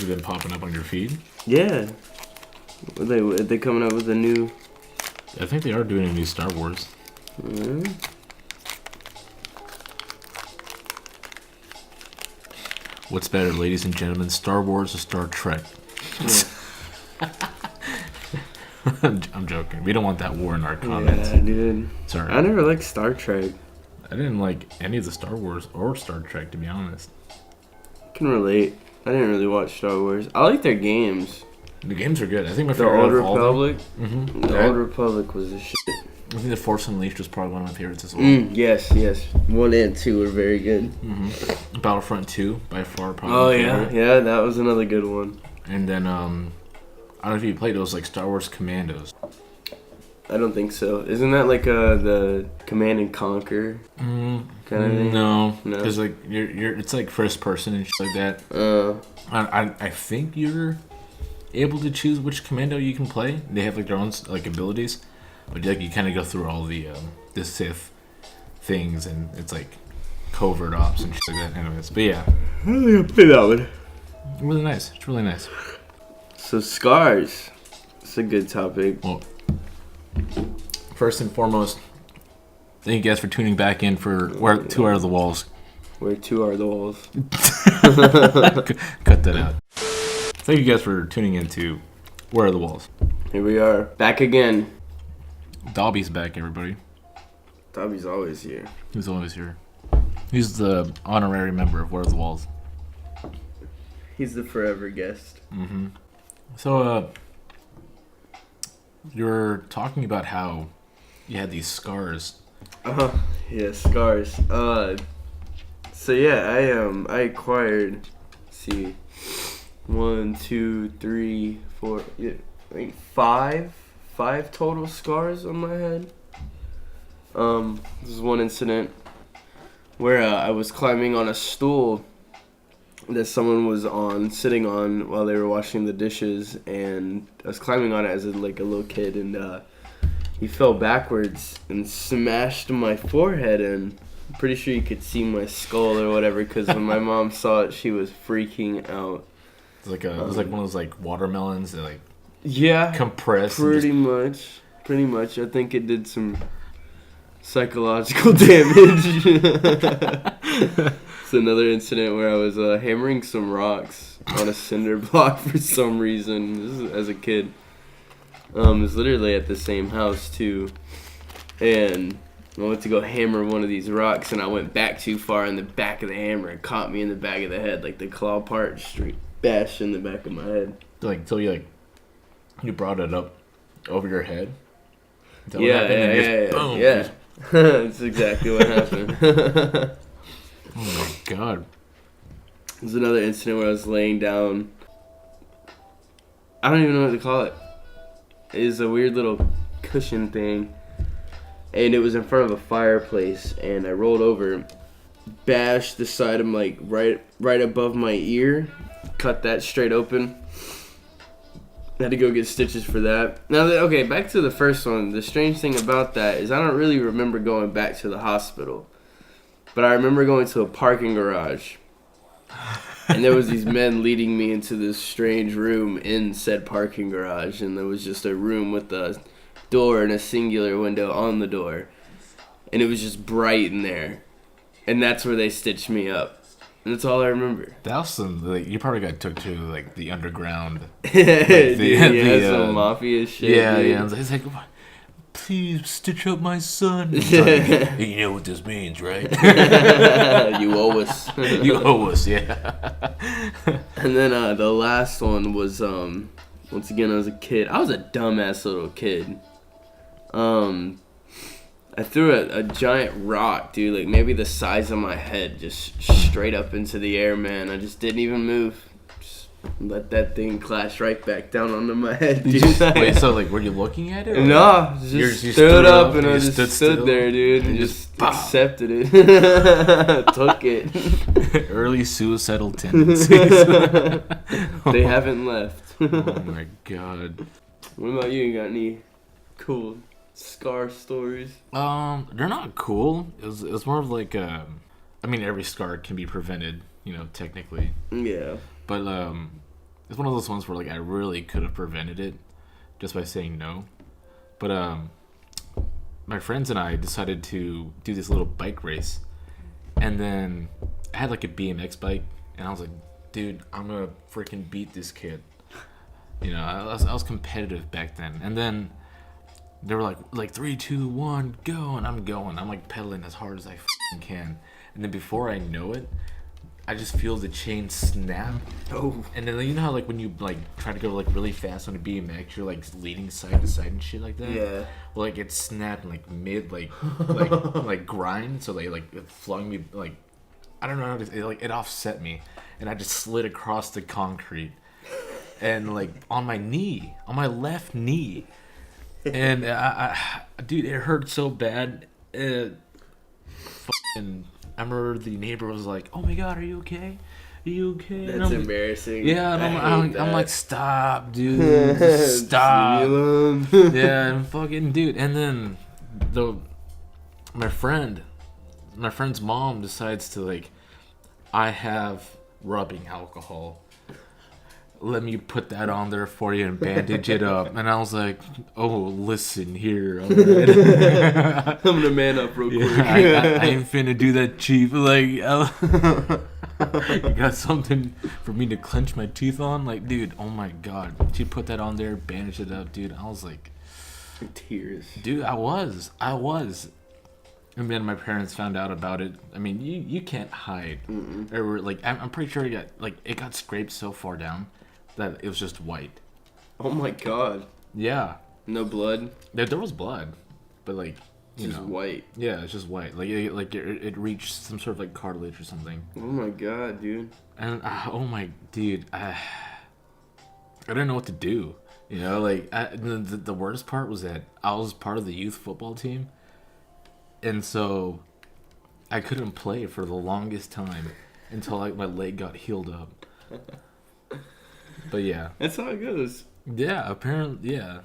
actually been popping up on your feed? Yeah. Are they coming up with a new... I think they are doing a new Star Wars. Mm-hmm. What's better, ladies and gentlemen, Star Wars or Star Trek? Yeah. I'm joking. We don't want that war in our comments. Yeah, dude. Sorry. I never liked Star Trek. I didn't like any of the Star Wars or Star Trek, to be honest. Can relate. I didn't really watch Star Wars. I like their games. The games are good. I think my The favorite Old out of all of them- Republic. Mhm. The Old Republic was the shit. I think The Force Unleashed was probably one of my favorites as well. Yes. 1 and 2 were very good. Battlefront 2, by far, probably Oh, my yeah. favorite. Yeah, that was another good one. And then, I don't know if you played those, like, Star Wars Commandos. I don't think so. Isn't that like the Command and Conquer kind of thing? No. No. Because, like, you're it's, like, first person and shit like that. I think you're able to choose which commando you can play. They have, like, their own, like, abilities. But, like, you kind of go through all the Sith things, and it's, like, covert ops and shit like that. Anyways, but, yeah. I don't think I played that one. Really nice. It's really nice. So, scars. It's a good topic. Well, first and foremost, thank you guys for tuning back in for Where Two Are the Walls. Where 2 are the walls? Cut that out. Thank you guys for tuning in to Where Are the Walls. Here we are. Back again. Dobby's back, everybody. Dobby's always here. He's always here. He's the honorary member of Where Are the Walls. He's the forever guest. So, you're talking about how you had these scars. Yeah, scars. So yeah, I acquired. Let's see, 1, 2, 3, 4. Yeah, I think five total scars on my head. This is one incident where I was climbing on a stool that someone was sitting on while they were washing the dishes, and I was climbing on it as a little kid, and he fell backwards and smashed my forehead in. I'm pretty sure you could see my skull or whatever, because when my mom saw it, she was freaking out. It's like it was like one of those like watermelons that like Yeah, compress. pretty much. I think it did some psychological damage. It's another incident where I was hammering some rocks on a cinder block for some reason. This is as a kid. It was literally at the same house too, and I went to go hammer one of these rocks, and I went back too far, and the back of the hammer it caught me in the back of the head, like the claw part straight bashed in the back of my head. Like till you brought it up over your head. Is that what Yeah, happened? And just boom. yeah. That's exactly what happened. Oh my god. There's another incident where I was laying down. I don't even know what to call it. It's a weird little cushion thing, and it was in front of a fireplace, and I rolled over, bashed the side of right above my ear, cut that straight open. Had to go get stitches for that. Now, okay, back to the first one. The strange thing about that is I don't really remember going back to the hospital, but I remember going to a parking garage, and there was these men leading me into this strange room in said parking garage, and there was just a room with a door and a singular window on the door, and it was just bright in there, and that's where they stitched me up. And that's all I remember. That was you probably got took to like the underground. Some mafia shit. Yeah, dude. yeah. It's like, please stitch up my son. Hey, you know what this means, right? You owe us. You owe us, yeah. And then the last one was once again I was a kid. I was a dumbass little kid. I threw a giant rock, dude, like maybe the size of my head, just straight up into the air, man. I just didn't even move. Just let that thing clash right back down onto my head, dude. Wait, so like, were you looking at it? Or? No, You just stood stood up up and and I you just stood stood still there, dude, and just just pow. accepted it. Took it. Early suicidal tendencies. They haven't left. Oh my god. What about you? You got any cool scar stories? They're not cool. It was more of like I mean, every scar can be prevented, technically. Yeah. But it's one of those ones where like I really could have prevented it just by saying no. But my friends and I decided to do this little bike race, and then I had like a BMX bike, and I was like, dude, I'm gonna freaking beat this kid. You know, I was competitive back then, and then they were like 3, 2, 1, go, and I'm going. I'm like pedaling as hard as I can, and then before I know it, I just feel the chain snap. Oh. And then you know how like when you like try to go like really fast on a BMX, you're like leaning side to side and shit like that. Yeah. Well, like it snapped like mid like grind, so like it flung me like I don't know how to, it offset me, and I just slid across the concrete, and like on my knee, on my left knee, and dude, it hurt so bad. I remember the neighbor was like, "Oh my god, are you okay? Are you okay?" That's embarrassing. Yeah, and I'm like, "Stop, dude, stop." Yeah, and fucking dude, and then my friend's mom decides to like, I have rubbing alcohol. Let me put that on there for you and bandage it up. And I was like, oh, listen here. All right. I'm gonna man up real quick. I ain't finna do that, chief. Like, you got something for me to clench my teeth on? Like, dude, oh my god. She put that on there, bandaged it up, dude. I was like, tears. Dude, I was. And then my parents found out about it. I mean, you can't hide. Or like, I'm pretty sure it got scraped so far down that it was just white. Oh my god. Yeah. No blood. There was blood, but like, Just white. Yeah, it's just white. Like it reached some sort of like cartilage or something. Oh my god, dude. And oh my dude, I didn't know what to do. You know, like the worst part was that I was part of the youth football team. And so I couldn't play for the longest time until like my leg got healed up. But yeah. That's how it goes. Yeah, apparently, yeah.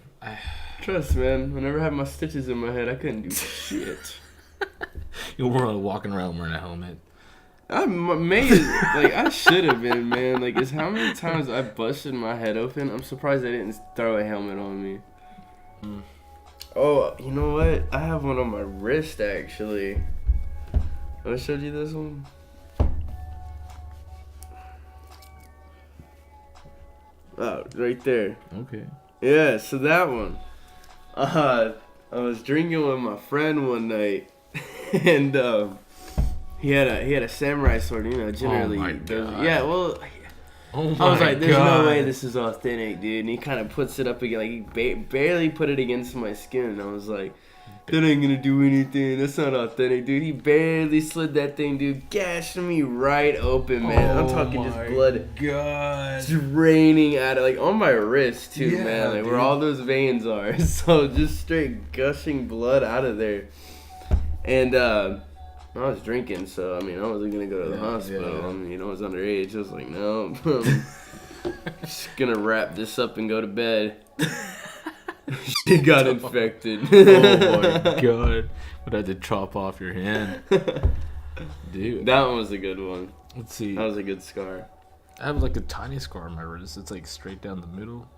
Trust, man. Whenever I had my stitches in my head, I couldn't do shit. You were walking around wearing a helmet. I made it. Like, I should have been, man. Like, it's how many times I busted my head open. I'm surprised they didn't throw a helmet on me. Oh, you know what? I have one on my wrist, actually. I showed you this one. Oh, right there. Okay. Yeah, so that one. I was drinking with my friend one night, and he had a samurai sword. You know, generally. Oh my God. Yeah, well. Oh my I was like, "There's God. no way this is authentic, dude." And he kind of puts it up again, like he barely put it against my skin. And I was like, "That ain't gonna do anything. That's not authentic, dude." He barely slid that thing, dude. Gashed me right open, man. I'm talking just blood, God, draining out of on my wrist too, Yeah, man. Like dude. where all those veins are. So just straight gushing blood out of there. And I was drinking, so I mean, I wasn't gonna go to the hospital. Yeah. I mean, I was underage. I was like, no, I'm just gonna wrap this up and go to bed. She got infected. Oh my God, but I had to chop off your hand, dude. That one was a good one. Let's see. That was a good scar. I have like a tiny scar on my wrist. It's like straight down the middle.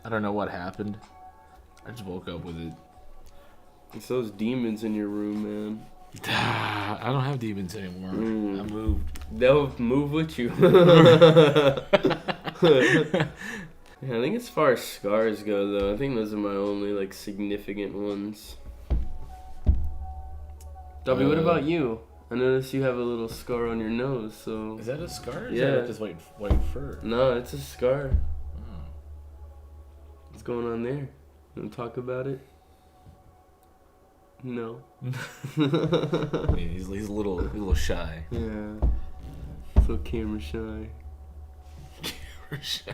I don't know what happened. I just woke up with it. It's those demons in your room, man. I don't have demons anymore. I moved. They'll move with you. Yeah, I think as far as scars go, though, I think those are my only significant ones. Dobby, what about you? I noticed you have a little scar on your nose, so... Is that a scar? Or Yeah. Is that just white fur? No, it's a scar. Oh. What's going on there? You want to talk about it? No. I mean, he's a little shy. Yeah. So camera shy. Camera shy.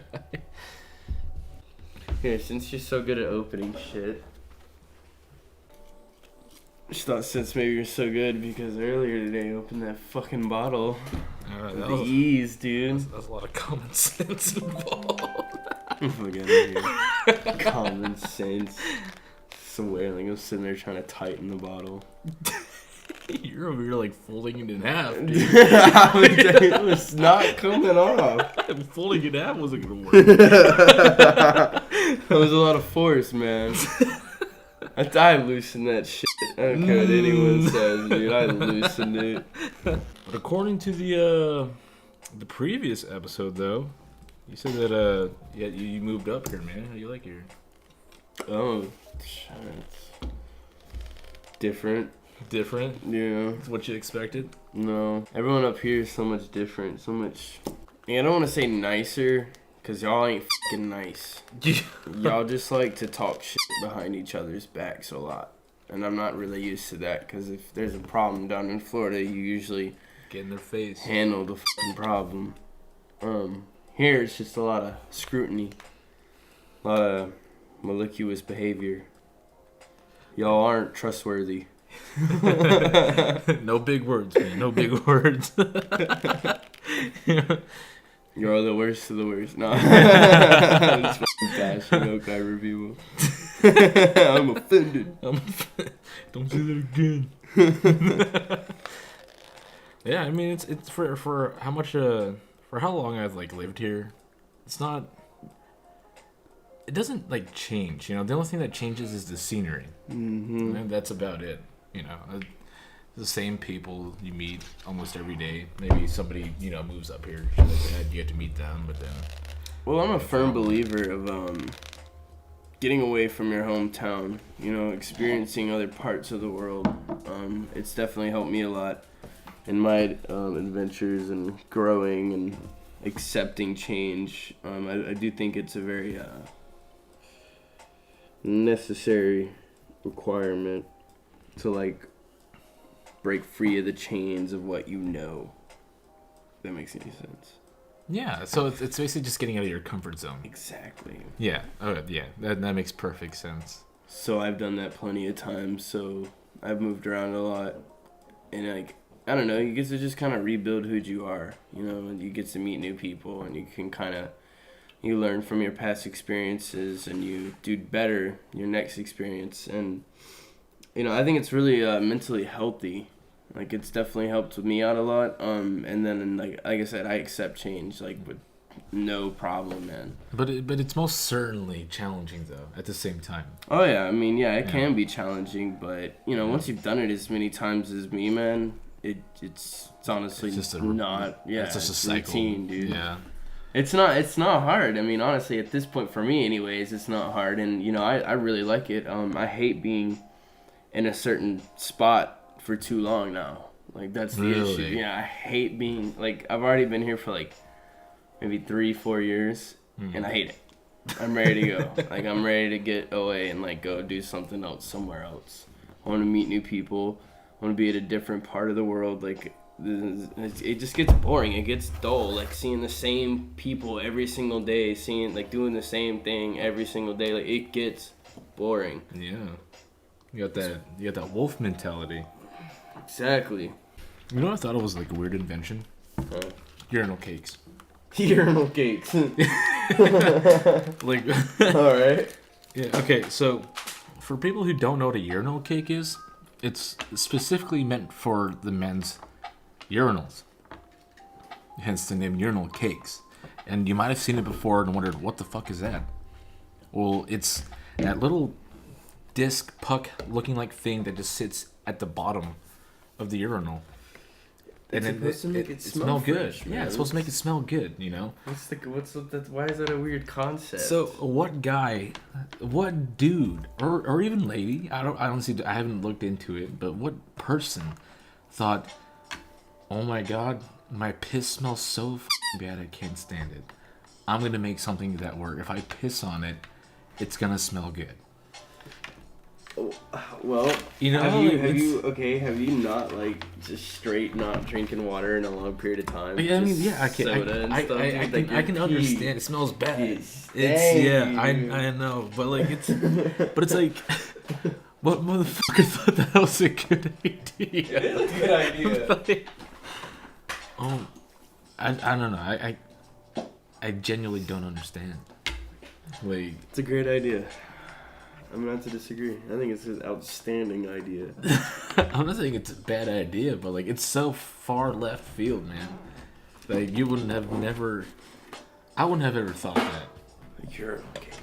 Here, since you're so good at opening shit. Just thought since maybe you're so good because earlier today you opened that fucking bottle. Alright, With that the was, ease, dude. that's a lot of common sense involved. Fuck outta here. Common sense. Swear, I'm sitting there trying to tighten the bottle. You're over here like folding it in half. Dude. It was not coming off. Folding it in half wasn't gonna work. That was a lot of force, man. I loosened that shit. I don't care what anyone says, dude. I loosened it. But according to the previous episode, though, you said that you moved up here, man. How do you like here? Oh, shit. Different. Different? Yeah. That's what you expected? No. Everyone up here is so much different. So much. I don't want to say nicer, because y'all ain't fucking nice. Y'all just like to talk shit behind each other's backs a lot. And I'm not really used to that, because if there's a problem down in Florida, you usually get in their face. Handle the fucking problem. Here it's just a lot of scrutiny. A lot of malicious behavior. Y'all aren't trustworthy. No big words, man. No big words. You're the worst of the worst. No. I'm just fucking bashing Oak people. I'm offended. Don't say that again. Yeah, I mean it's for how much for how long I've like lived here. It's not. It doesn't like change, you know. The only thing that changes is the scenery, and that's about it. You know, the same people you meet almost every day. Maybe somebody moves up here, shit like that. You get to meet them, but then. Well, I'm a firm believer of getting away from your hometown. Experiencing other parts of the world. It's definitely helped me a lot in my adventures and growing and accepting change. I do think it's a very necessary requirement to like break free of the chains of what you know. If that makes any sense. Yeah, so it's basically just getting out of your comfort zone. Exactly. Yeah. Oh, yeah. That makes perfect sense. So I've done that plenty of times. So I've moved around a lot, and like I don't know, you get to just kind of rebuild who you are. And you get to meet new people, and you can you learn from your past experiences, and you do better your next experience. And I think it's really mentally healthy. Like it's definitely helped with me out a lot. And then like I said, I accept change like with no problem, man. But it's most certainly challenging though. At the same time. Oh yeah, I mean it can be challenging, but once you've done it as many times as me, man, it's honestly it's just not. Yeah, it's just a cycle, routine, dude. Yeah. It's not hard. I mean, honestly, at this point for me, anyways, it's not hard, and I really like it. I hate being in a certain spot for too long now. Like that's the issue. Yeah, I hate being like I've already been here for like maybe 3-4 years, and I hate it. I'm ready to go. Like I'm ready to get away and like go do something else somewhere else. I want to meet new people. I want to be at a different part of the world. Like it just gets boring. It gets dull. Like seeing the same people every single day, doing the same thing every single day. Like it gets boring. Yeah. You got that wolf mentality. Exactly. You know, I thought it was like a weird invention. Urinal cakes. Urinal cakes. Like. All right. Yeah. Okay. So, for people who don't know what a urinal cake is, it's specifically meant for the men's urinals. Hence the name urinal cakes. And you might have seen it before and wondered, what the fuck is that? Well, it's that little disc puck looking like thing that just sits at the bottom of the urinal. It's supposed to make it smell good. Fresh, yeah, it's supposed to make it smell good, why is that a weird concept? So what dude, or even lady, I haven't looked into it, but what person thought, oh my god, my piss smells so bad I can't stand it. I'm gonna make something that where if I piss on it, it's gonna smell good. Well, have you not like just straight not drinking water in a long period of time? Yeah, I mean, yeah, I can understand. It smells bad. I know, but like it's like, what motherfucker thought that was a good idea? It's a good idea. Like, I don't know. I genuinely don't understand. Like, it's a great idea. I'm not to disagree. I think it's an outstanding idea. I'm not saying it's a bad idea, but like it's so far left field, man. Like you wouldn't have never. I wouldn't have ever thought that. Urinal cake.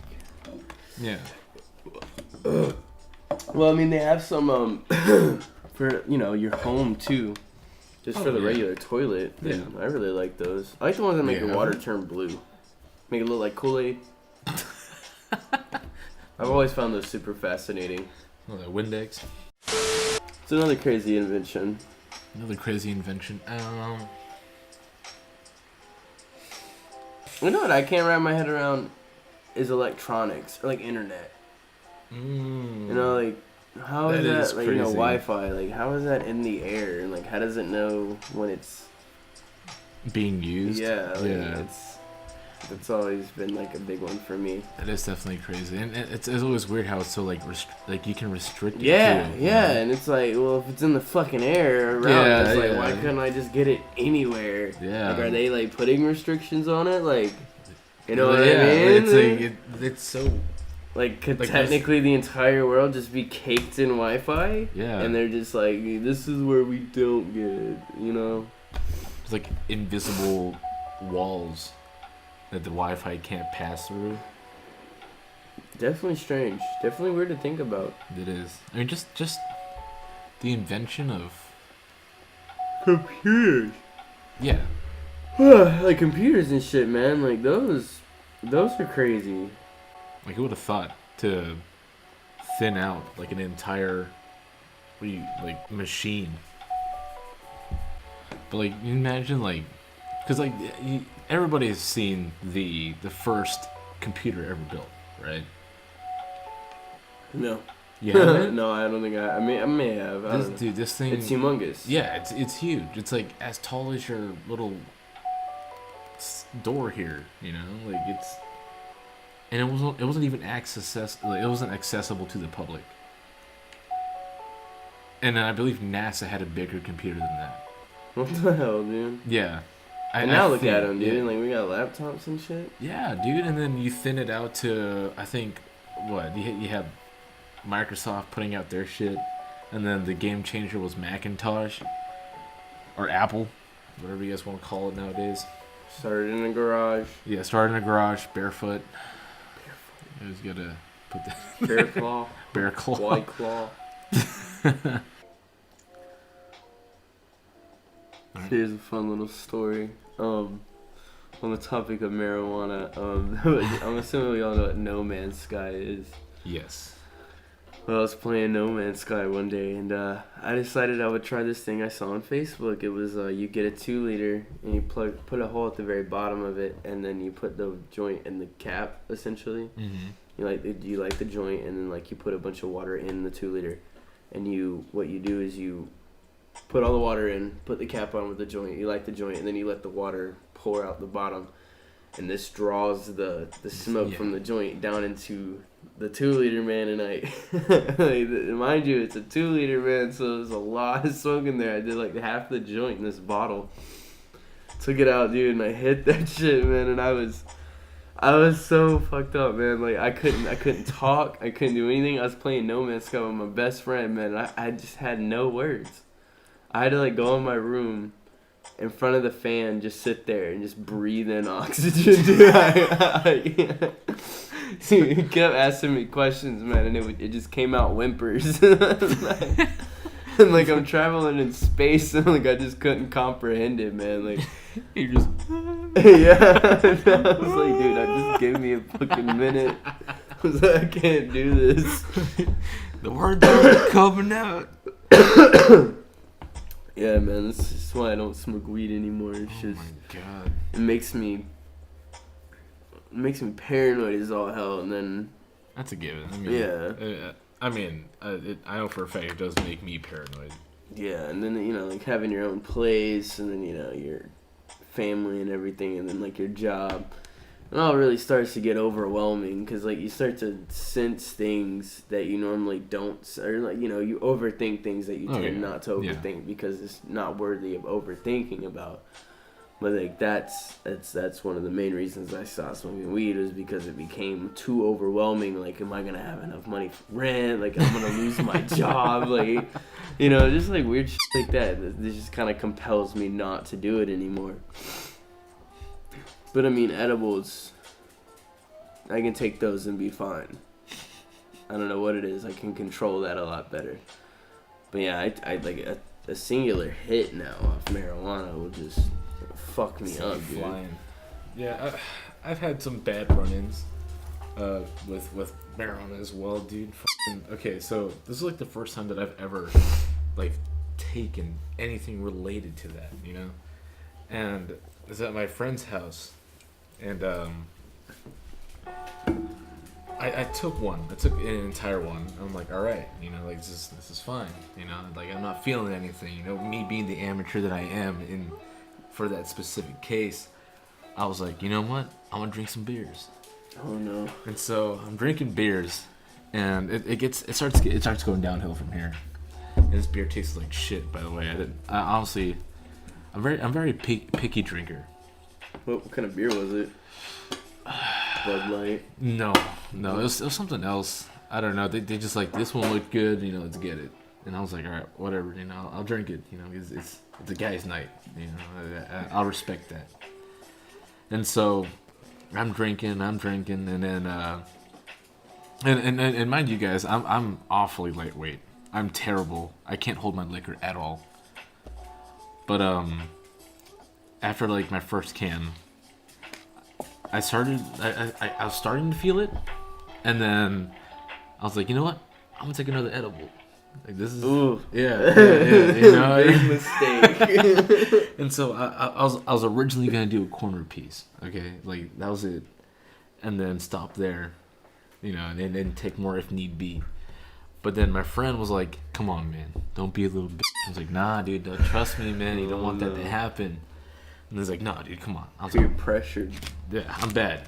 Yeah. Well, I mean, they have some for your home too, just for the regular toilet. Yeah, I really like those. I like the ones that make the water turn blue, make it look like Kool-Aid. I've always found those super fascinating. Oh, that Windex. It's another crazy invention. Another crazy invention. You know what I can't wrap my head around is electronics or like internet. Like how is that like crazy. Wi-Fi? Like how is that in the air? And like how does it know when it's being used? Yeah, it's always been like a big one for me. That is definitely crazy, and it's always weird how it's so like you can restrict it. Yeah, and it's like, well, if it's in the fucking air around, it's like, why couldn't I just get it anywhere? Yeah. Like, are they like putting restrictions on it? Like, you know what I mean? It's like it's so. Like, could technically the entire world just be caked in Wi-Fi? Yeah. And they're just like, this is where we don't get it, you know? It's like invisible walls that the Wi-Fi can't pass through. Definitely strange. Definitely weird to think about. It is. I mean, just the invention of computers. Yeah. Like computers and shit, man. Like those are crazy. Like who would have thought to thin out like an entire machine? But like you imagine like, because like everybody has seen the first computer ever built, right? No. Yeah. No, I don't think I may have. This thing. It's humongous. Yeah, it's huge. It's like as tall as your little door here. You know, like it's. And it wasn't even it wasn't accessible to the public. And I believe NASA had a bigger computer than that. What the hell, dude? Yeah. And now look at them, dude. Yeah. Like we got laptops and shit. Yeah, dude. And then you thin it out to I think you have Microsoft putting out their shit, and then the game changer was Macintosh or Apple, whatever you guys want to call it nowadays. Started in a garage. Yeah, started in a garage, barefoot. I was gotta put that. Bear claw. Bear claw. White claw. Here's a fun little story. On the topic of marijuana, I'm assuming we all know what No Man's Sky is. Yes. Well, I was playing No Man's Sky one day, and I decided I would try this thing I saw on Facebook. It was you get a 2-liter, and you put a hole at the very bottom of it, and then you put the joint in the cap, essentially. Mm-hmm. You light the joint, and then like you put a bunch of water in the 2-liter, and what you do is you put all the water in, put the cap on with the joint, you light the joint, and then you let the water pour out the bottom, and this draws the smoke from the joint down into the 2-liter, man. And mind you, it's a 2-liter, man, so there's a lot of smoke in there. I did like half the joint in this bottle, took it out, dude, and I hit that shit, man, and I was so fucked up, man. Like I couldn't talk, I couldn't do anything. I was playing No Man's Sky with my best friend, man, and I just had no words. I had to like go in my room in front of the fan, just sit there and just breathe in oxygen, dude. He kept asking me questions, man, and it just came out whimpers. And like I'm traveling in space, and like I just couldn't comprehend it, man. Like you just yeah. I was like, dude, just give me a fucking minute. I was like, I can't do this. The words are coming out. Yeah, man, that's why I don't smoke weed anymore. It's just, my God. It makes me paranoid as all hell, and then that's a given. I mean, I know for a fact it does make me paranoid. Yeah, and then like having your own place, and then your family and everything, and then like your job. It all really starts to get overwhelming because like you start to sense things that you normally don't, or like you overthink things that you tend not to overthink because it's not worthy of overthinking about. But like that's one of the main reasons I stopped smoking weed, was because it became too overwhelming. Like, am I gonna have enough money for rent? Like, I'm gonna lose my job. Like, you know, just like weird shit like that. This just kind of compels me not to do it anymore. But I mean, edibles, I can take those and be fine. I don't know what it is. I can control that a lot better. But yeah, I like a singular hit now off marijuana will just fuck me up, dude. Flying. Yeah, I've had some bad run-ins with marijuana as well, dude. Okay, so this is like the first time that I've ever like taken anything related to that, you know. And it's at my friend's house, and I took one. I took an entire one. I'm like, all right, you know, like this is fine, you know, like I'm not feeling anything, you know. Me being the amateur that I am for that specific case, I was like, you know what? I'm gonna drink some beers. Oh no! And so I'm drinking beers, and it starts going downhill from here. And this beer tastes like shit, by the way. I honestly, I'm very picky drinker. What kind of beer was it? Bud Light? No, it was something else. I don't know. They just like, this one looked good, you know, let's get it. And I was like, all right, whatever, you know, I'll drink it. You know, it's a guy's night. You know, I'll respect that. And so I'm drinking, and then and mind you guys, I'm awfully lightweight. I'm terrible. I can't hold my liquor at all. But after like my first can, I was starting to feel it, and then I was like, you know what? I'm gonna take another edible. Like, this is yeah, you know, big mistake. And so I was originally gonna do a corner piece, okay, like that was it, and then stop there, you know, and then take more if need be. But then my friend was like, "Come on, man, don't be a little bitch." I was like, "Nah, dude, don't trust me, man. You don't want that to happen." And he's like, "No, dude, come on." I was You're like, pressured. "Yeah, I'm bad.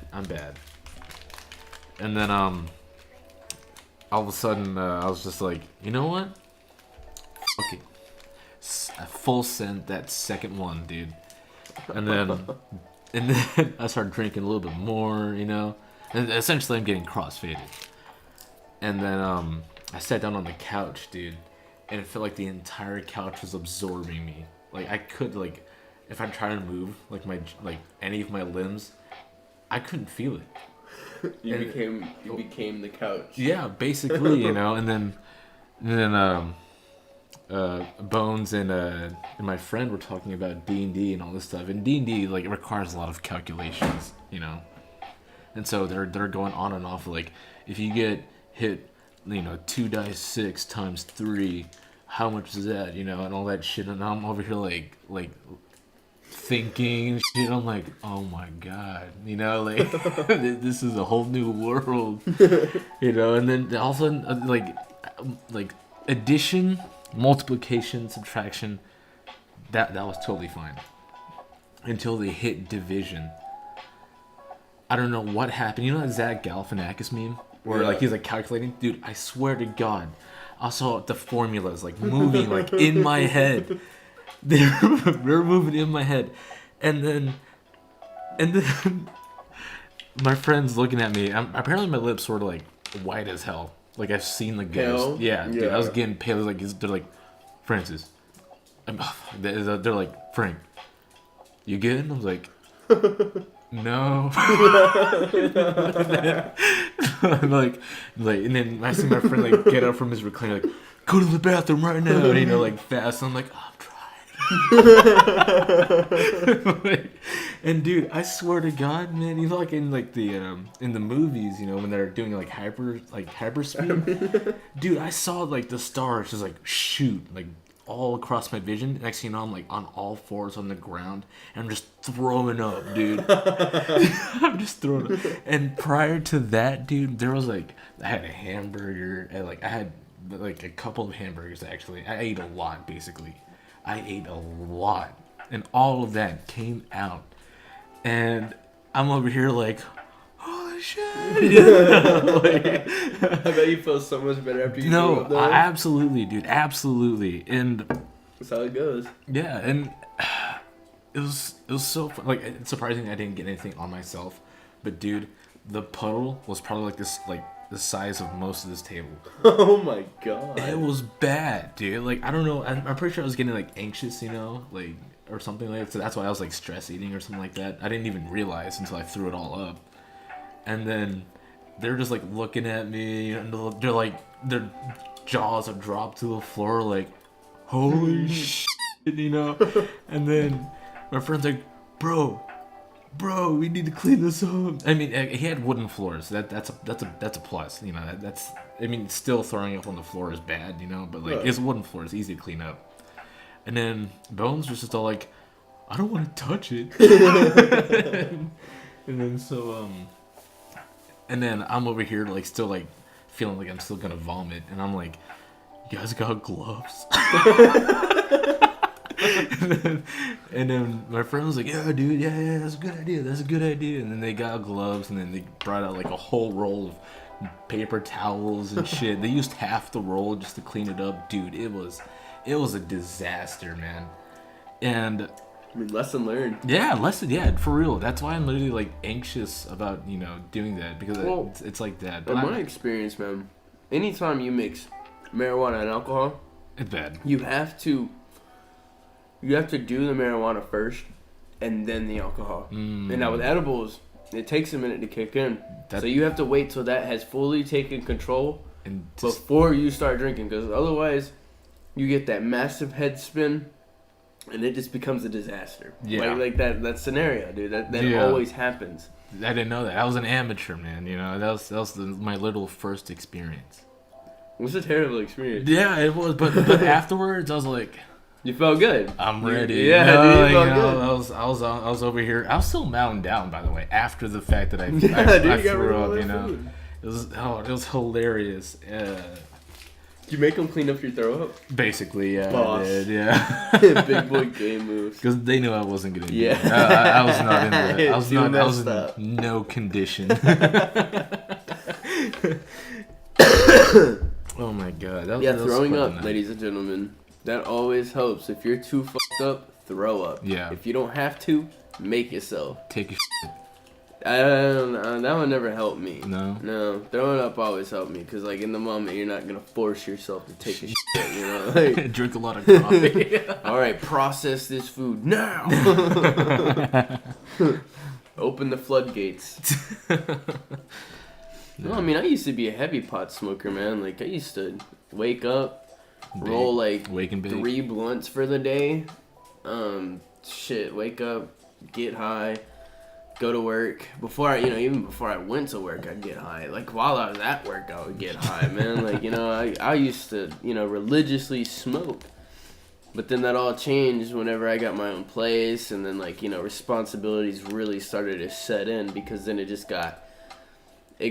And then all of a sudden I was just like, you know what? Fuck it. I full sent that second one, dude. And then I started drinking a little bit more, you know. And essentially I'm getting crossfaded. And then I sat down on the couch, dude, and it felt like the entire couch was absorbing me. Like, I could, like, if I tried to move like any of my limbs, I couldn't feel it. You became the couch. Yeah, basically, you know. And then Bones and my friend were talking about D&D and all this stuff. And D&D, like, it requires a lot of calculations, you know. And so they're going on and off, like, if you get hit, you know, 2 dice 6 times 3, how much is that, you know, and all that shit. And I'm over here like thinking and shit. I'm like, oh my god, you know, like this is a whole new world, you know. And then all of a sudden, like addition, multiplication, subtraction, that was totally fine until they hit division. I don't know what happened. You know that Zach Galifianakis meme where like he's like calculating? Dude, I swear to God, I saw the formulas like moving like in my head. They're moving in my head, and then my friend's looking at me. Apparently my lips were like white as hell. Like, I've seen the ghost. Yeah, dude, I was getting pale. Like, they're like, Francis. They're like, Frank, you good? And I was like, no. I'm like, and then I see my friend like get up from his recliner, like, go to the bathroom right now. And, you know, like fast. I'm like, oh, I'm trying. And dude, I swear to God, man, you know, like in like the in the movies, you know, when they're doing like hyper speed, dude, I saw like the stars just like shoot like all across my vision. Next thing you know, I'm like on all fours on the ground, and I'm just throwing up, dude. I'm just throwing up. And prior to that, dude, there was like, I had a hamburger, and like I had like a couple of hamburgers actually. I ate a lot, basically. I ate a lot, and all of that came out, and I'm over here like, holy shit. You know, like, I bet you feel so much better after you no, threw up, though. Absolutely, dude, absolutely. And that's how it goes. yeah, and it was so fun. Like, it's surprising I didn't get anything on myself, but dude, the puddle was probably like this, like the size of most of this table. Oh my god. It was bad, dude. Like, I don't know. I'm pretty sure I was getting like anxious, like, or something like that. So that's why I was like stress eating or something like that. I didn't even realize until I threw it all up. And then they're just like looking at me, and they're like, their jaws are dropped to the floor, like, holy shit, And then my friend's like, bro, we need to clean this up. I mean, he had wooden floors. That's a plus. That's. I mean, still throwing up on the floor is bad, but like, it's wooden floor. It's easy to clean up. And then Bones was just all like, I don't want to touch it. and then so and then I'm over here like still like feeling like I'm still gonna vomit, and I'm like, you guys got gloves? and then my friend was like, yeah, dude, yeah, that's a good idea. And then they got gloves, and then they brought out like a whole roll of paper towels and shit. They used half the roll just to clean it up, dude. It was a disaster, man. And I mean, lesson learned. Yeah, for real. That's why I'm literally like anxious about doing that, because it's like that. But in my experience, man, anytime you mix marijuana and alcohol, it's bad. You have to do the marijuana first, and then the alcohol. And now with edibles, it takes a minute to kick in. So you have to wait till that has fully taken control before you start drinking, because otherwise, you get that massive head spin, and it just becomes a disaster. Yeah. Like that scenario, dude. That always happens. I didn't know that. I was an amateur, man. That was my little first experience. It was a terrible experience. Yeah, it was. But afterwards, I was like, you felt good. I'm ready. Yeah, dude, you felt good. I was over here. I was still mounting down, by the way, after the fact that I dude, I threw up. Food. It was hilarious. Did you make them clean up your throw up? Basically, yeah. Boss. I did, yeah. Big boy game moves. Because they knew I wasn't gonna do yeah. it. I was not in there. I was up. in no condition. Oh my god. That was throwing up, nice. ladies and gentlemen. That always helps. If you're too fucked up, throw up. Yeah. If you don't have to, make yourself. Take a shit. That one never helped me. No, throwing up always helped me, because like in the moment you're not gonna force yourself to take a shit, like, drink a lot of coffee. All right, process this food now. Open the floodgates. No, I mean, I used to be a heavy pot smoker, man. Like, I used to wake up, roll like wake and bake. 3 blunts for the day. Wake up, get high, go to work. Even before I went to work, I'd get high. Like, while I was at work, I would get high, man. Like, I used to, religiously smoke. But then that all changed whenever I got my own place, and then, like, responsibilities really started to set in, because then it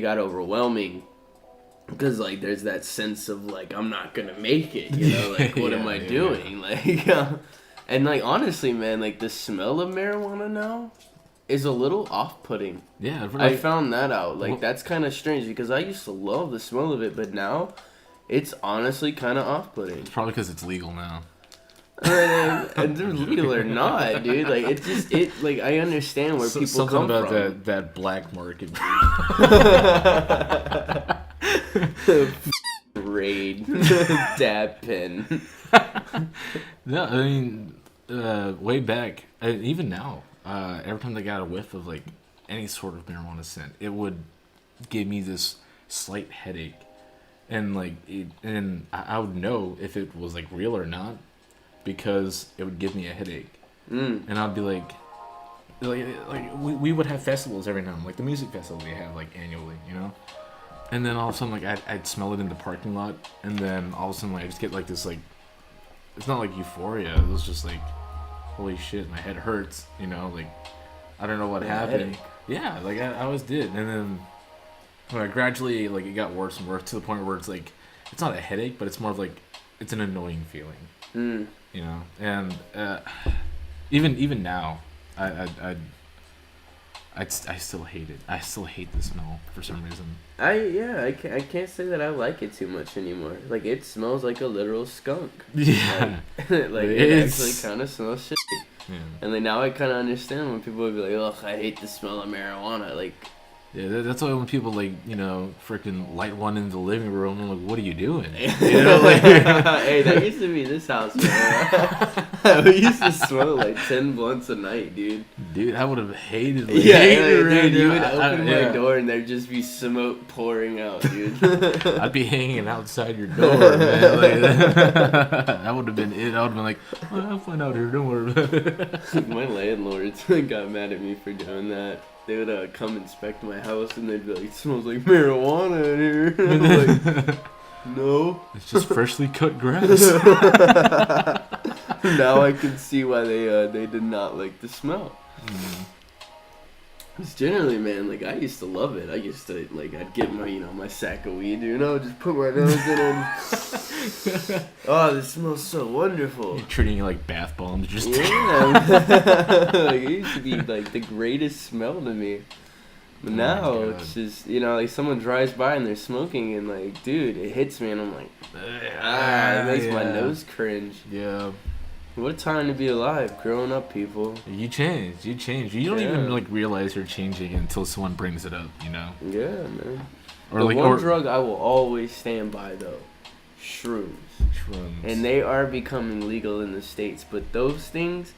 got overwhelming, because like there's that sense of like, I'm not gonna make it, like what am I doing? Like and like honestly, man, like the smell of marijuana now is a little off-putting. Yeah, I found that out. Like, that's kind of strange, because I used to love the smell of it, but now it's honestly kind of off-putting. It's probably because it's legal now. And they're legal or not, dude. Like, like, I understand where people come from. Something about that black market. Raid. Dab pen. No, I mean, way back, even now, every time they got a whiff of, like, any sort of marijuana scent, it would give me this slight headache. And, like, I would know if it was, like, real or not, because it would give me a headache. And I'd be like we would have festivals every now and then, like the music festival we have like annually, and then all of a sudden, like, I'd smell it in the parking lot, and then all of a sudden, like, I just get like this, like, it's not like euphoria, it was just like, holy shit, my head hurts, like, I don't know what happened. Headache. Yeah, like, I always did. And then gradually, like, it got worse and worse, to the point where it's like, it's not a headache, but it's more of like, it's an annoying feeling. And even now, I still hate it. I still hate the smell for some reason. I can't say that I like it too much anymore. Like, it smells like a literal skunk. Yeah. Like it actually kind of smells shitty. Yeah. And then now I kind of understand when people would be like, ugh, I hate the smell of marijuana. Like, yeah, that's why when people like, freaking light one in the living room, I'm like, what are you doing? You know, like, hey, that used to be this house, man. We used to smoke like 10 blunts a night, dude. Dude, I would have hated. Like, dude, you would open my door and there'd just be smoke pouring out, dude. I'd be hanging outside your door, man. Like, that would have been it. I would have been like, well, I'll find out here. Don't worry about it. My landlords got mad at me for doing that. They would come inspect my house and they'd be like, it smells like marijuana in here. I'm like, no. It's just freshly cut grass. Now I can see why they did not like the smell. Because generally, man, like, I used to love it. I used to, like, I'd get my, my sack of weed, just put my nose in it. Oh, this smells so wonderful. You're treating it like bath bombs. Just like, it used to be, like, the greatest smell to me. But now, it's just, like, someone drives by and they're smoking and, like, dude, it hits me and I'm like, it makes my nose cringe. Yeah. What a time to be alive, growing up, people. You change. You don't even like realize you're changing until someone brings it up, Yeah, man. Or the like one drug I will always stand by though, shrooms. And they are becoming legal in the States, but those things,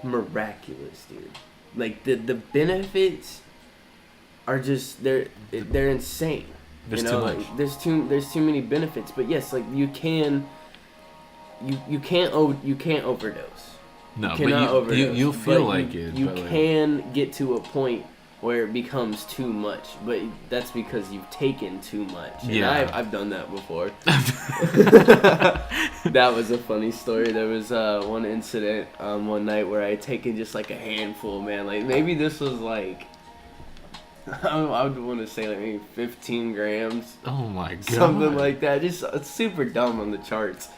miraculous, dude. Like the benefits are just they're insane. There's too much. Like, there's too many benefits, but yes, like you can't overdose. No, you cannot overdose. you'll feel like it. You can get to a point where it becomes too much, but that's because you've taken too much. And yeah, I've done that before. That was a funny story. There was one incident one night where I had taken just like a handful, man. Like maybe this was like I would want to say like maybe 15 grams. Oh my god, something like that. Just super dumb on the charts.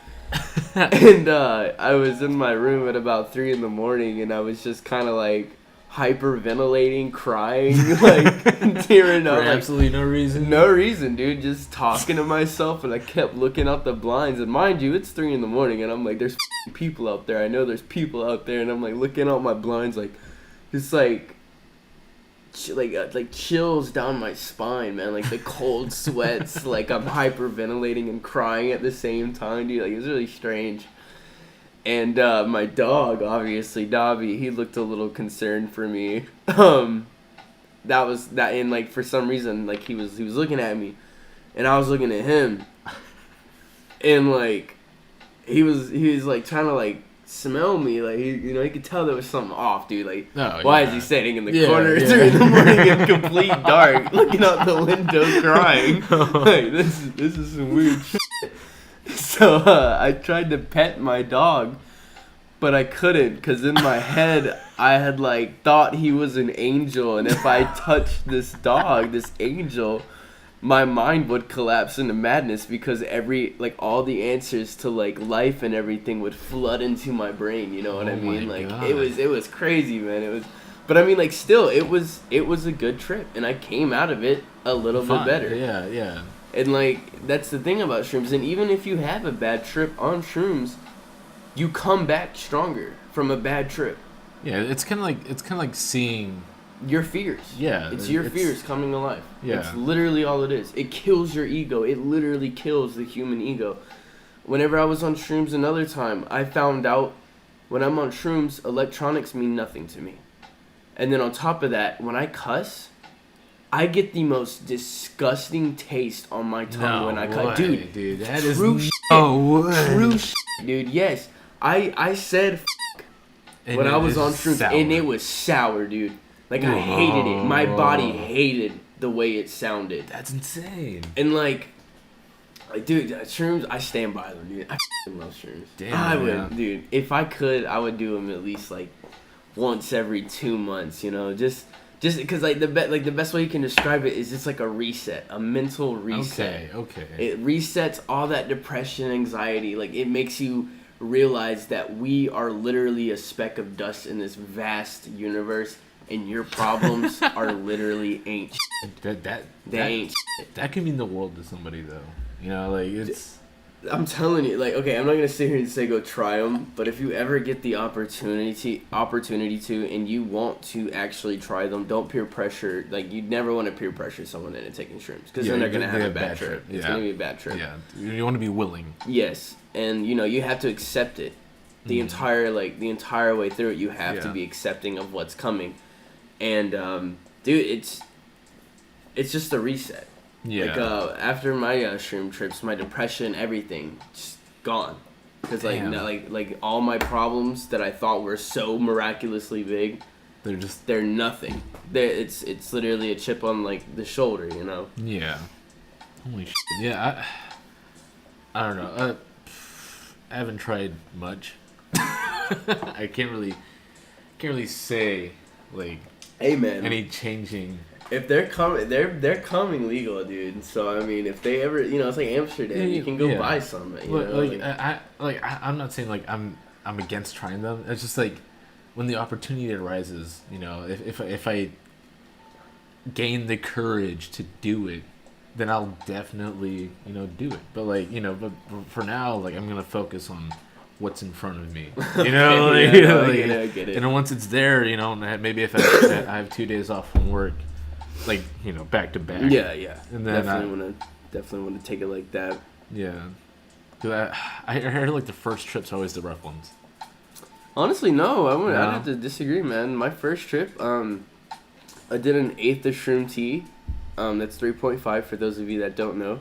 And I was in my room at about 3 a.m, and I was just kind of like hyperventilating, crying, like tearing up. For absolutely no reason. No reason, dude. Just talking to myself, and I kept looking out the blinds. And mind you, it's 3 a.m, and I'm like, there's people out there. I know there's people out there, and I'm like looking out my blinds, like just like chills down my spine, man. Like the cold sweats, like I'm hyperventilating and crying at the same time, dude. Like it was really strange. And my dog, obviously Dobby, he looked a little concerned for me. And like for some reason, like he was looking at me, and I was looking at him, and like he was like trying to like smell me, like he could tell there was something off, dude. Like, why is he sitting in the corner 3 a.m. in complete dark, looking out the window, crying? Like, this is some weird shit. So I tried to pet my dog, but I couldn't, because in my head I had like thought he was an angel, and if I touched this dog, this angel, my mind would collapse into madness, because all the answers to like life and everything would flood into my brain. You know what I mean? Like God. It was crazy, man. But I mean, like still, it was a good trip, and I came out of it a little bit better. Yeah. And like that's the thing about shrooms, and even if you have a bad trip on shrooms, you come back stronger from a bad trip. Yeah, it's kind of like seeing your fears. Yeah. It's your fears coming to life. Yeah. It's literally all it is. It kills your ego. It literally kills the human ego. Whenever I was on shrooms another time, I found out when I'm on shrooms, electronics mean nothing to me. And then on top of that, when I cuss, I get the most disgusting taste on my tongue when I cuss. Dude, that is true shit. True shit, dude. Yes. I said when I was on shrooms, and it was sour, dude. Like, I hated it. My body hated the way it sounded. That's insane. And, like dude, shrooms, I stand by them, dude. I love shrooms. Damn, dude, if I could, I would do them at least, like, once every 2 months, Just because, like, the best way you can describe it is it's like a reset, a mental reset. Okay. It resets all that depression, anxiety. Like, it makes you realize that we are literally a speck of dust in this vast universe, and your problems are literally ain't shit. That ain't shit. That can mean the world to somebody, though. Like, it's... I'm telling you, like, okay, I'm not gonna sit here and say go try them, but if you ever get the opportunity to, and you want to actually try them, don't peer pressure. Like, you'd never want to peer pressure someone into taking shrooms, because then they're gonna have a bad trip. It's gonna be a bad trip. Yeah, you want to be willing. Yes, and you have to accept it. The entire way through it, you have to be accepting of what's coming, and dude, it's just a reset. Yeah. Like after my shroom trips, my depression, everything, just gone. Because like all my problems that I thought were so miraculously big, they're nothing. It's literally a chip on like the shoulder, you know. Yeah. Holy shit. Yeah. I don't know. I haven't tried much. I can't really say like. Hey man. Any changing. If they're coming legal, dude. So I mean, if they ever, it's like Amsterdam. You can go buy some. I'm not saying like I'm against trying them. It's just like when the opportunity arises, if I gain the courage to do it, then I'll definitely do it. But but for now, like I'm gonna focus on what's in front of me. I get it. And once it's there, maybe if I have 2 days off from work. Like back to back. Yeah. And then definitely want to take it like that. Yeah. Cause I heard like the first trips are always the rough ones. Honestly, no. I'd have to disagree, man. My first trip, I did an eighth of shroom tea. That's 3.5 for those of you that don't know.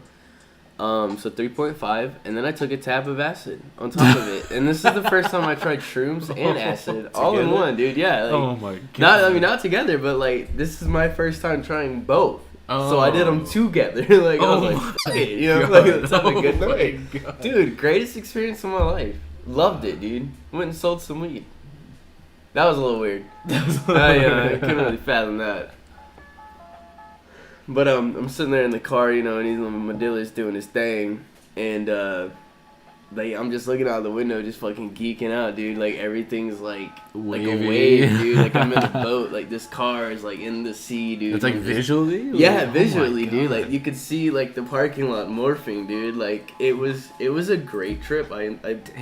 So 3.5, and then I took a tab of acid on top of it, and this is the first time I tried shrooms and acid all in one, dude. Yeah. Like, oh my god. Not together, but like this is my first time trying both. So I did them together. Like I was like, fuck it, let's have a good night, dude. Greatest experience of my life. Loved it, dude. Went and sold some weed. That was a little weird. I couldn't really fathom that. But I'm sitting there in the car, and he's my dealer's doing his thing, and I'm just looking out the window, just fucking geeking out, dude. Like everything's like a wave, dude. Like I'm in a boat, like this car is like in the sea, dude. It's like visually, visually, dude. Like you could see like the parking lot morphing, dude. Like it was a great trip. I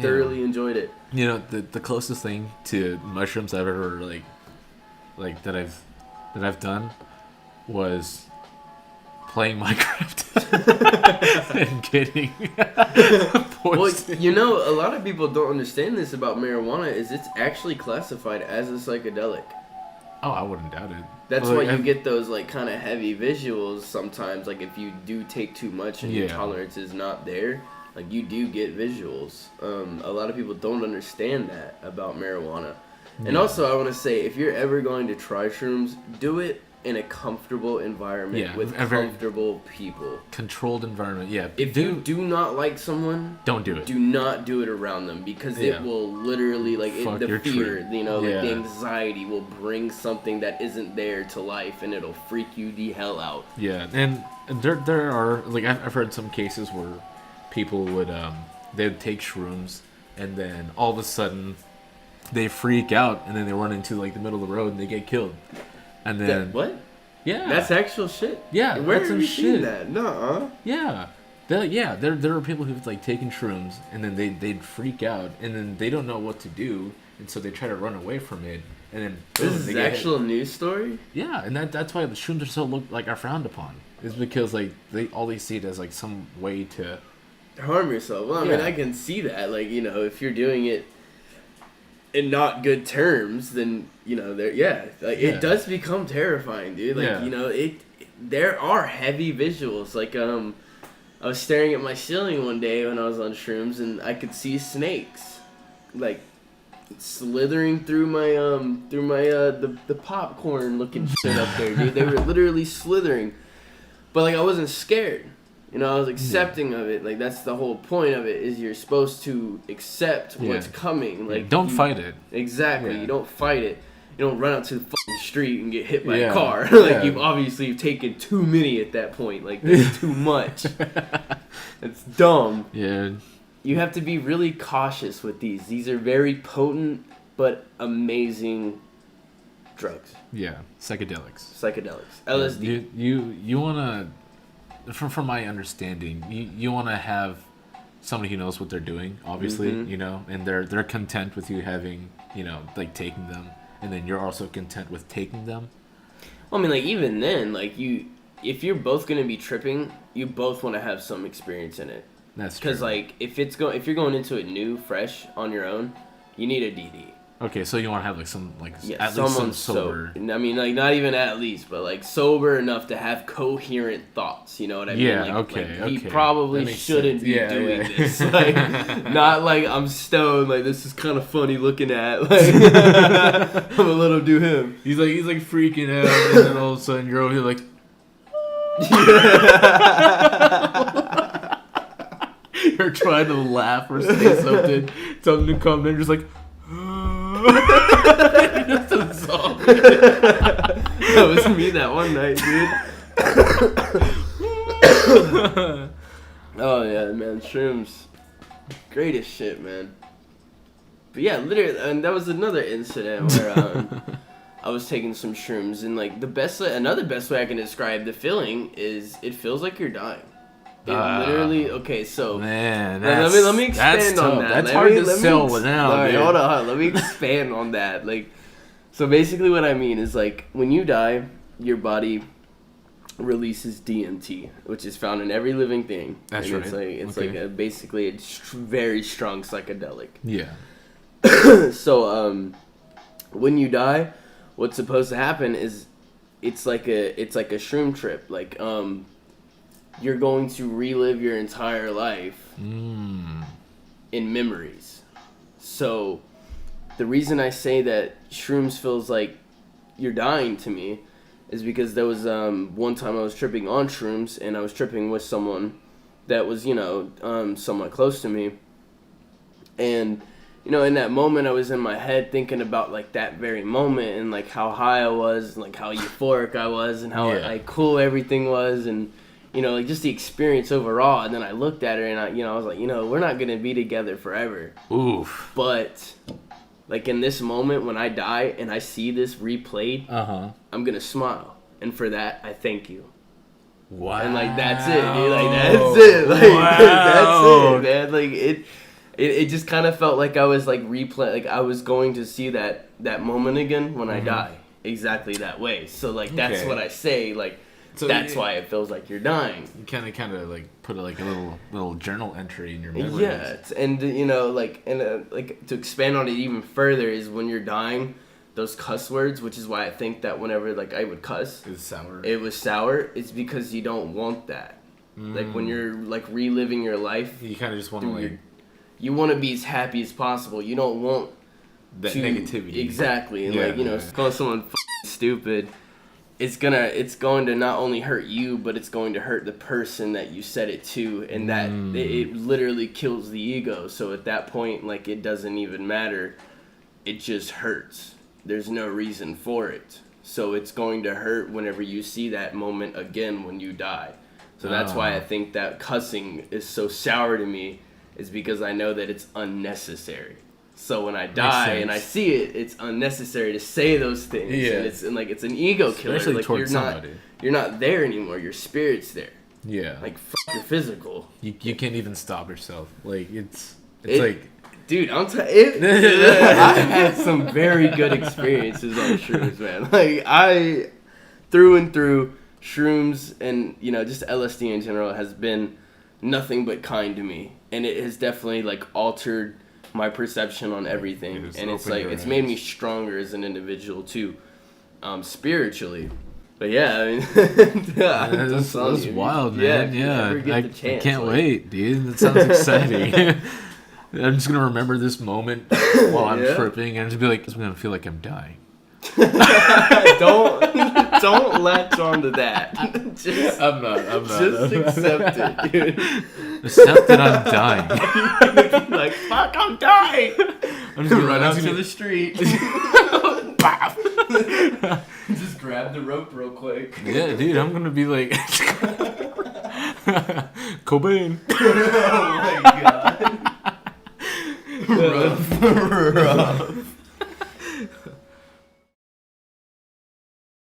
thoroughly enjoyed it. The closest thing to mushrooms I've ever like that I've done was playing Minecraft and getting poisoned. Well, a lot of people don't understand this about marijuana is it's actually classified as a psychedelic. Oh, I wouldn't doubt it. That's why you get those like kind of heavy visuals sometimes. Like if you do take too much and your tolerance is not there, like you do get visuals. A lot of people don't understand that about marijuana. And also, I want to say, if you're ever going to try shrooms, do it in a comfortable environment with comfortable people. Controlled environment, yeah. If you do not like someone, don't do it. Do not do it around them because it will literally, like, the fear, the anxiety will bring something that isn't there to life and it'll freak you the hell out. Yeah, and there are, like, I've heard some cases where people would, they'd take shrooms and then all of a sudden they freak out and then they run into, like, the middle of the road and they get killed. And then what? Yeah, that's actual shit. Yeah, where that's have you seen that? Nuh-uh. Yeah, there are people who've like taken shrooms and then they'd freak out and then they don't know what to do and so they try to run away from it and then this is an actual news story. Yeah, and that's why the shrooms are so are frowned upon. It's because like they see it as like some way to harm yourself. Well, I mean, I can see that. Like if you're doing it in not good terms, then it does become terrifying, dude. Like there are heavy visuals. Like I was staring at my ceiling one day when I was on shrooms, and I could see snakes, like slithering through my the popcorn looking shit up there, dude. They were literally slithering, but like I wasn't scared. I was accepting of it. Like, that's the whole point of it, is you're supposed to accept what's coming. Like, don't fight it. Exactly. Yeah. You don't fight it. You don't run out to the fucking street and get hit by a car. Like, you've obviously taken too many at that point. Like, that's too much. It's dumb. Yeah. You have to be really cautious with these. These are very potent but amazing drugs. Yeah. Psychedelics. LSD. You want to... From my understanding, you want to have somebody who knows what they're doing, obviously, you know, and they're content with you having, you know, like taking them, and then you're also content with taking them. Well, I mean, like even then, like if you're both gonna be tripping, you both want to have some experience in it. That's true. Because like if you're going into it new, fresh on your own, you need a DD. Okay, so you want to have like some at least some sober. I mean, like not even at least, but like sober enough to have coherent thoughts. You know what I mean? Yeah. Like, Okay. He probably shouldn't be doing this. Yeah. Like, not like I'm stoned. Like this is kind of funny looking at. Like I'm gonna let him do him. He's like freaking out, and then all of a sudden you're over here like. You're trying to laugh or say something. Tell them to come. They're just like. Just dissolve. That was me that one night, dude. Oh yeah, man, shrooms, greatest shit, man. But yeah, literally, and that was another incident where I was taking some shrooms, and like another best way I can describe the feeling is it feels like you're dying. It literally, okay, so man, let me expand on that. That's hard to sell now. All right, hold on, let me expand on that. Like, so basically, what I mean is like when you die, your body releases DMT, which is found in every living thing. That's and right. It's like basically a very strong psychedelic. Yeah. So when you die, what's supposed to happen is it's like a shroom trip. Like you're going to relive your entire life in memories. So the reason I say that shrooms feels like you're dying to me is because there was one time I was tripping on shrooms, and I was tripping with someone that was, you know, somewhat close to me. And, you know, in that moment I was in my head thinking about like that very moment and like how high I was and like how euphoric I was and how like cool everything was, and you know, like just the experience overall. And then I looked at her and I was like, you know, we're not gonna be together forever. Oof. But like in this moment when I die and I see this replayed, I'm gonna smile, and for that I thank you. Wow. And like that's it, dude. Like that's it. Like that's it, man. Like it just kind of felt like I was like like I was going to see that moment again when I die, exactly that way. So like that's what I say, like. So that's why it feels like you're dying. You kind of like put like a little journal entry in your memories. Yeah, and you know, like to expand on it even further is when you're dying, those cuss words, which is why I think that whenever like I would cuss, it was sour. It's because you don't want that. Like when you're like reliving your life, you kind of just want to you want to be as happy as possible. You don't want that negativity. Exactly, and like you know, calling someone stupid. It's going to not only hurt you, but it's going to hurt the person that you said it to, and that it literally kills the ego. So at that point, like it doesn't even matter. It just hurts. There's no reason for it. So it's going to hurt whenever you see that moment again when you die. So that's why I think that cussing is so sour to me, is because I know that it's unnecessary. So when I die and I see it, it's unnecessary to say those things. Yeah. And it's an ego killer. Especially like towards somebody. You're not there anymore. Your spirit's there. Yeah. Like your physical. You can't even stop yourself. Like it's like. Dude, I've had some very good experiences on shrooms, man. Like I, through and through, shrooms and you know just LSD in general has been nothing but kind to me, and it has definitely like altered my perception on everything, and it's like it's made me stronger as an individual too, spiritually. But yeah, I mean, that's wild, man. Yeah, I can't wait, dude. That sounds exciting. I'm just gonna remember this moment while I'm tripping, and just be like, I'm gonna feel like I'm dying. Don't latch on to that. I'm not. Just accept it, dude. Accept that I'm dying. Like, fuck, I'm dying. I'm just gonna run out to the street. Just grab the rope real quick. Yeah, dude, I'm gonna be like Cobain. Oh my god.